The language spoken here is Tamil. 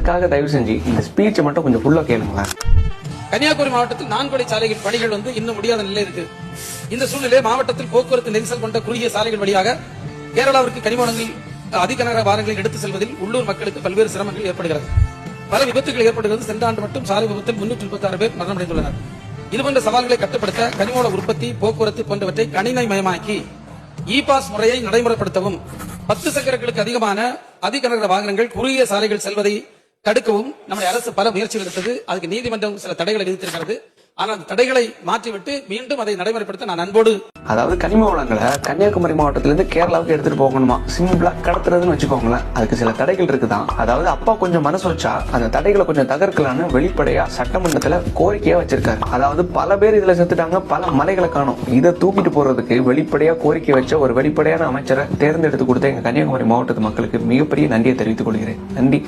அதுக்காக தயவு செஞ்சு இந்த ஸ்பீச்சை மட்டும் கொஞ்சம் ஃபுல்லா கேளுங்களேன். கன்னியாகுமரி மாவட்டத்தில் 4 வழி சாலைகள் பணிகள் இன்னும் முடியாத நிலை இருக்கு. இந்த சூழ்நிலை மாவட்டத்தில் போக்குவரத்து நெரிசல் கொண்ட குறுகிய சாலைகள் வழியாக கேரளாவிற்கு கனிமவளங்கள் அதிக நகர வாரங்களில் எடுத்து செல்வதில் உள்ளூர் மக்களுக்கு பல்வேறு சிரமங்கள் ஏற்படுகிறது. பல விபத்துகள் ஏற்படுகிறது. சென்ற ஆண்டு மட்டும் சாலை விபத்தில் 336 பேர் மரணமடைந்துள்ளனர். இதுபோன்ற சவால்களை கட்டுப்படுத்த கனிமவள உற்பத்தி, போக்குவரத்து போன்றவற்றை கணினிமயமாக்கி இ-பாஸ் முறையை நடைமுறைப்படுத்தவும், 10 சக்கரங்களுக்கு அதிகமான அதிக நகர வாகனங்கள் குறுகிய சாலைகள் செல்வதை தடுக்கவும் நம்முடைய அரசு பல முயற்சிகள் எடுத்தது. அதுக்கு நீதிமன்றம் சில தடைகளை விதித்திருக்கிறது. ஆனால் அந்த தடைகளை மாற்றிவிட்டு மீண்டும் அதை நடைமுறைப்படுத்த நான் அன்போடு. அதாவது கனிம வளங்களை கன்னியாகுமரி மாவட்டத்திலிருந்து கேரளாவுக்கு எடுத்துட்டு போகணுமா, சிம்பிளா கடத்துறதுன்னு வச்சுக்கோங்களேன். அதுக்கு சில தடைகள் இருக்குதான். அதாவது அப்பா கொஞ்சம் மனசு வச்சா அந்த தடைகளை கொஞ்சம் தகர்க்கலான்னு வெளிப்படையா சட்டமன்றத்துல கோரிக்கையா வச்சிருக்காரு. அதாவது பல பேர் இதுல செத்துட்டாங்க, பல மலைகளை காணும். இதை தூக்கிட்டு போறதுக்கு வெளிப்படையா கோரிக்கை வச்ச ஒரு வெளிப்படையான அமைச்சரை தேர்ந்தெடுத்து கொடுத்த எங்க கன்னியாகுமரி மாவட்டத்து மக்களுக்கு மிகப்பெரிய நன்றியை தெரிவித்துக் கொள்கிறேன். நன்றி.